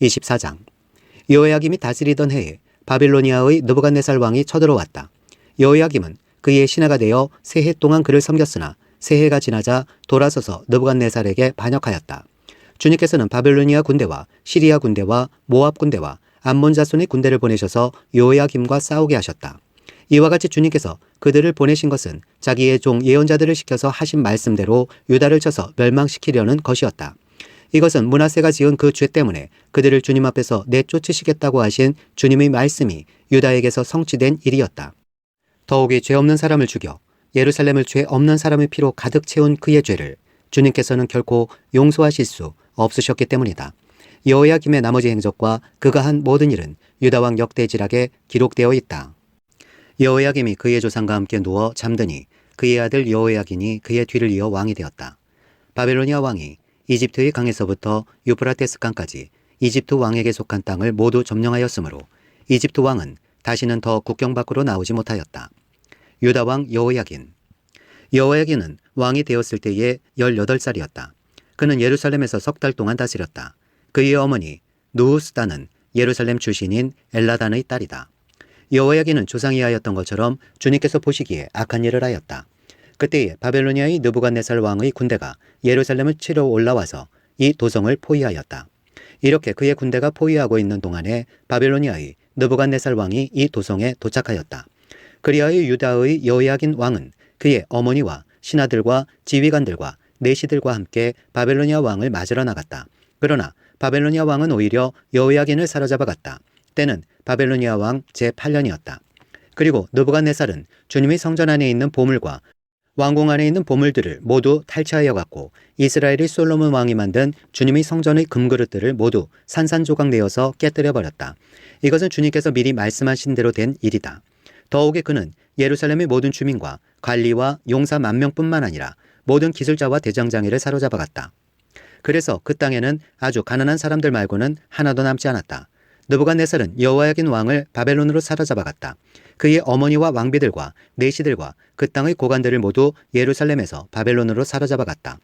24장. 여호야김이 다스리던 해에 바빌로니아의 느부갓네살 왕이 쳐들어왔다. 여호야김은 그의 신하가 되어 세 해 동안 그를 섬겼으나 세 해가 지나자 돌아서서 느부갓네살에게 반역하였다. 주님께서는 바빌로니아 군대와 시리아 군대와 모압 군대와 암몬 자손의 군대를 보내셔서 여호야김과 싸우게 하셨다. 이와 같이 주님께서 그들을 보내신 것은 자기의 종 예언자들을 시켜서 하신 말씀대로 유다를 쳐서 멸망시키려는 것이었다. 이것은 므낫세가 지은 그 죄 때문에 그들을 주님 앞에서 내쫓으시겠다고 하신 주님의 말씀이 유다에게서 성취된 일이었다. 더욱이 죄 없는 사람을 죽여 예루살렘을 죄 없는 사람의 피로 가득 채운 그의 죄를 주님께서는 결코 용서하실 수 없으셨기 때문이다. 여호야김의 나머지 행적과 그가 한 모든 일은 유다왕 역대지락에 기록되어 있다. 여호야김이 그의 조상과 함께 누워 잠드니 그의 아들 여호야긴이 그의 뒤를 이어 왕이 되었다. 바빌로니아 왕이 이집트의 강에서부터 유프라테스 강까지 이집트 왕에게 속한 땅을 모두 점령하였으므로 이집트 왕은 다시는 더 국경 밖으로 나오지 못하였다. 유다 왕 여호야긴. 여호야긴은 왕이 되었을 때에 18살이었다. 그는 예루살렘에서 석 달 동안 다스렸다. 그의 어머니 누후스다는 예루살렘 출신인 엘라단의 딸이다. 여호야긴은 조상이 하였던 것처럼 주님께서 보시기에 악한 일을 하였다. 그때에 바벨로니아의 느부갓네살 왕의 군대가 예루살렘을 치러 올라와서 이 도성을 포위하였다. 이렇게 그의 군대가 포위하고 있는 동안에 바벨로니아의 느부갓네살 왕이 이 도성에 도착하였다. 그리하여 유다의 여호야긴 왕은 그의 어머니와 신하들과 지휘관들과 내시들과 함께 바벨로니아 왕을 맞으러 나갔다. 그러나 바벨로니아 왕은 오히려 여호야긴을 사로잡아갔다. 때는 바벨로니아 왕 제8년이었다. 그리고 느부갓네살은 주님의 성전 안에 있는 보물과 왕궁 안에 있는 보물들을 모두 탈취하여 갔고 이스라엘의 솔로몬 왕이 만든 주님의 성전의 금그릇들을 모두 산산조각 내어서 깨뜨려 버렸다. 이것은 주님께서 미리 말씀하신 대로 된 일이다. 더욱이 그는 예루살렘의 모든 주민과 관리와 용사 10,000명뿐만 아니라 모든 기술자와 대장장이를 사로잡아갔다. 그래서 그 땅에는 아주 가난한 사람들 말고는 하나도 남지 않았다. 느부갓네살은 여호야긴 왕을 바벨론으로 사로잡아갔다. 그의 어머니와 왕비들과 내시들과 그 땅의 고관들을 모두 예루살렘에서 바벨론으로 사로잡아갔다.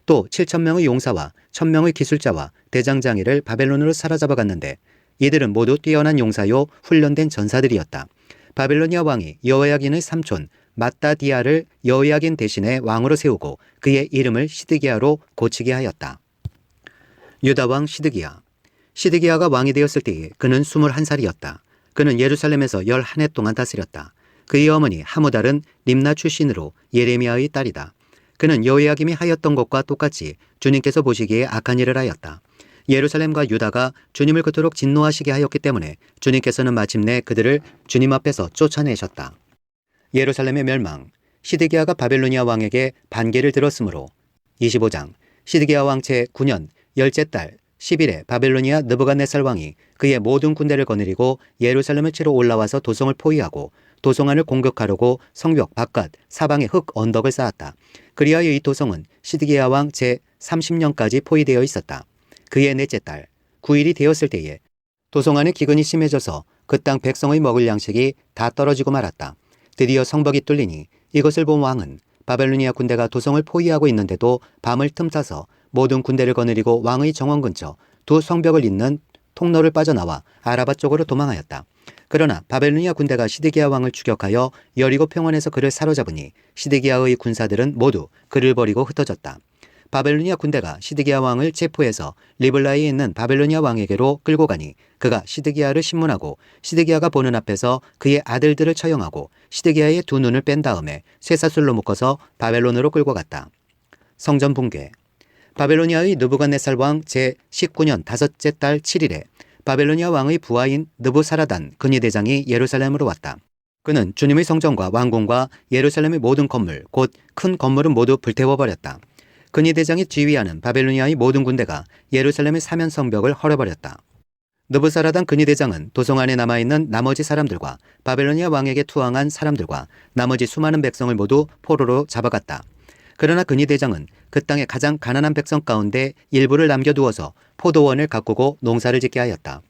또 7,000명의 용사와 1,000명의 기술자와 대장장이를 바벨론으로 사로잡아갔는데 이들은 모두 뛰어난 용사요 훈련된 전사들이었다. 바벨로니아 왕이 여호야긴의 삼촌 마따디아를 여호야긴 대신에 왕으로 세우고 그의 이름을 시드기야로 고치게 하였다. 유다 왕 시드기야. 시드기야가 왕이 되었을 때에 그는 21살이었다. 그는 예루살렘에서 11해 동안 다스렸다. 그의 어머니 하무달은 림나 출신으로 예레미야의 딸이다. 그는 여호야김이 하였던 것과 똑같이 주님께서 보시기에 악한 일을 하였다. 예루살렘과 유다가 주님을 그토록 진노하시게 하였기 때문에 주님께서는 마침내 그들을 주님 앞에서 쫓아내셨다. 예루살렘의 멸망. 시드기야가 바벨로니아 왕에게 반계를 들었으므로 25장. 시드기야 왕 제9년 10째 달 10일에 바벨로니아 느부갓네살 왕이 그의 모든 군대를 거느리고 예루살렘을 치러 올라와서 도성을 포위하고 도성 안을 공격하려고 성벽 바깥 사방에 흙 언덕을 쌓았다. 그리하여 이 도성은 시드기야 왕 제30년까지 포위되어 있었다. 그의 넷째 달 9일이 되었을 때에 도성 안의 기근이 심해져서 그 땅 백성의 먹을 양식이 다 떨어지고 말았다. 드디어 성벽이 뚫리니 이것을 본 왕은 바벨로니아 군대가 도성을 포위하고 있는데도 밤을 틈타서 모든 군대를 거느리고 왕의 정원 근처 두 성벽을 잇는 통로를 빠져나와 아라바 쪽으로 도망하였다. 그러나 바벨로니아 군대가 시드기야 왕을 추격하여 여리고 평원에서 그를 사로잡으니 시드기야의 군사들은 모두 그를 버리고 흩어졌다. 바벨로니아 군대가 시드기야 왕을 체포해서 리블라에 있는 바벨로니아 왕에게로 끌고 가니 그가 시드기야를 신문하고 시드기야가 보는 앞에서 그의 아들들을 처형하고 시드기야의 두 눈을 뺀 다음에 쇠사슬로 묶어서 바벨론으로 끌고 갔다. 성전 붕괴. 바벨로니아의 느부갓네살 왕 제19년 5째 달 7일에 바벨로니아 왕의 부하인 느부사라단 근위대장이 예루살렘으로 왔다. 그는 주님의 성전과 왕궁과 예루살렘의 모든 건물 곧 큰 건물은 모두 불태워버렸다. 근위대장이 지휘하는 바벨로니아의 모든 군대가 예루살렘의 사면 성벽을 헐어버렸다. 느부사라단 근위대장은 도성 안에 남아있는 나머지 사람들과 바벨로니아 왕에게 투항한 사람들과 나머지 수많은 백성을 모두 포로로 잡아갔다. 그러나 근위대장은 그 땅의 가장 가난한 백성 가운데 일부를 남겨두어서 포도원을 가꾸고 농사를 짓게 하였다.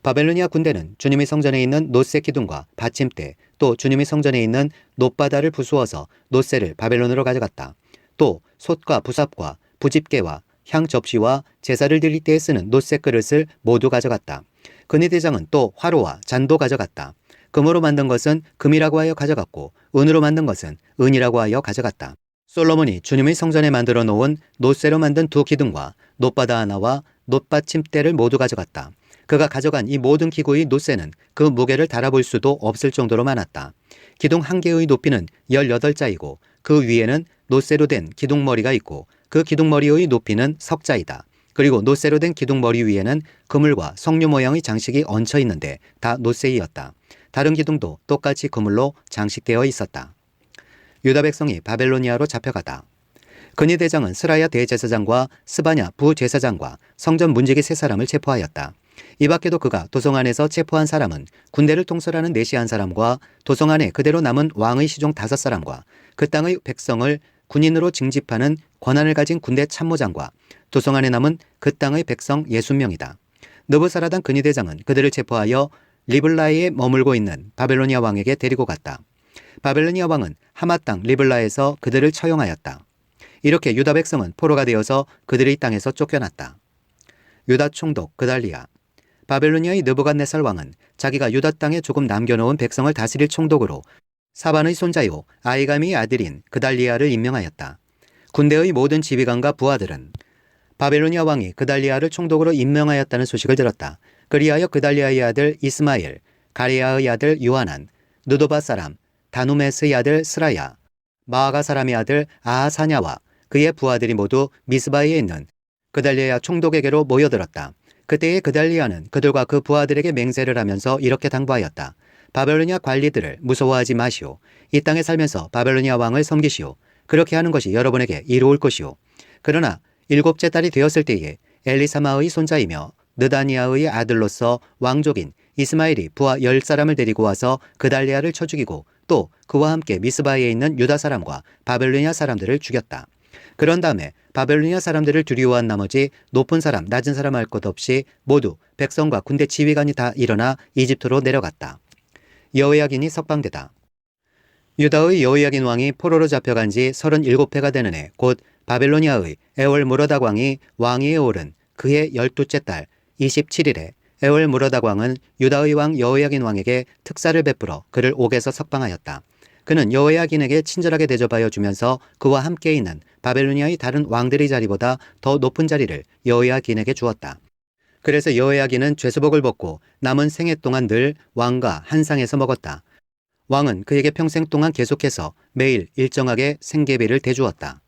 바벨로니아 군대는 주님의 성전에 있는 놋새 기둥과 받침대 또 주님의 성전에 있는 놋바다를 부수어서 놋새를 바벨론으로 가져갔다. 또 솥과 부삽과 부집게와 향 접시와 제사를 드릴 때에 쓰는 놋색 그릇을 모두 가져갔다. 근위대장은 또 화로와 잔도 가져갔다. 금으로 만든 것은 금이라고 하여 가져갔고 은으로 만든 것은 은이라고 하여 가져갔다. 솔로몬이 주님의 성전에 만들어 놓은 놋쇠로 만든 두 기둥과 놋바다 하나와 놋받침대를 모두 가져갔다. 그가 가져간 이 모든 기구의 놋쇠는 그 무게를 달아볼 수도 없을 정도로 많았다. 기둥 한 개의 높이는 18자이고 그 위에는 놋쇠로 된 기둥머리가 있고 그 기둥머리의 높이는 석자이다. 그리고 놋쇠로 된 기둥머리 위에는 그물과 석류 모양의 장식이 얹혀 있는데 다 놋쇠이었다. 다른 기둥도 똑같이 그물로 장식되어 있었다. 유다 백성이 바벨로니아로 잡혀가다. 근위대장은 스라야 대제사장과 스바냐 부제사장과 성전 문지기 세 사람을 체포하였다. 이 밖에도 그가 도성 안에서 체포한 사람은 군대를 통솔하는 네시한 사람과 도성 안에 그대로 남은 왕의 시종 5사람과 그 땅의 백성을 군인으로 징집하는 권한을 가진 군대 참모장과 도성 안에 남은 그 땅의 백성 60명이다. 느부사라단 근위대장은 그들을 체포하여 리블라에 머물고 있는 바벨로니아 왕에게 데리고 갔다. 바벨로니아 왕은 하마 땅 리블라에서 그들을 처형하였다. 이렇게 유다 백성은 포로가 되어서 그들의 땅에서 쫓겨났다. 유다 총독 그달리아. 바벨로니아의 느부갓네살 왕은 자기가 유다 땅에 조금 남겨놓은 백성을 다스릴 총독으로 사반의 손자요 아이가미의 아들인 그달리아를 임명하였다. 군대의 모든 지휘관과 부하들은 바벨로니아 왕이 그달리아를 총독으로 임명하였다는 소식을 들었다. 그리하여 그달리아의 아들 이스마엘, 가레야의 아들 요하난, 느도바 사람 다누메스의 아들 스라야, 마아가 사람의 아들 아하사냐와 그의 부하들이 모두 미스바에 있는 그달리아 총독에게로 모여들었다. 그때의 그달리아는 그들과 그 부하들에게 맹세를 하면서 이렇게 당부하였다. 바벨로니아 관리들을 무서워하지 마시오. 이 땅에 살면서 바벨로니아 왕을 섬기시오. 그렇게 하는 것이 여러분에게 이로울 것이오. 그러나 7째 딸이 되었을 때에 엘리사마의 손자이며 느다니아의 아들로서 왕족인 이스마엘이 부하 10사람을 데리고 와서 그달리아를 쳐 죽이고 또 그와 함께 미스바에 있는 유다 사람과 바벨로니아 사람들을 죽였다. 그런 다음에 바벨로니아 사람들을 두려워한 나머지 높은 사람 낮은 사람 할 것 없이 모두 백성과 군대 지휘관이 다 일어나 이집트로 내려갔다. 여호야긴이 석방되다. 유다의 여호야긴 왕이 포로로 잡혀간 지 37회가 되는 해 곧 바벨로니아의 에월무로닥 왕이 왕위에 오른 그해 12째 달 27일에 에월무로닥 왕은 유다의 왕 여호야긴 왕에게 특사를 베풀어 그를 옥에서 석방하였다. 그는 여호야긴에게 친절하게 대접하여 주면서 그와 함께 있는 바벨로니아의 다른 왕들의 자리보다 더 높은 자리를 여호야긴에게 주었다. 그래서 여호야긴은 죄수복을 벗고 남은 생애 동안 늘 왕과 한 상에서 먹었다. 왕은 그에게 평생 동안 계속해서 매일 일정하게 생계비를 대주었다.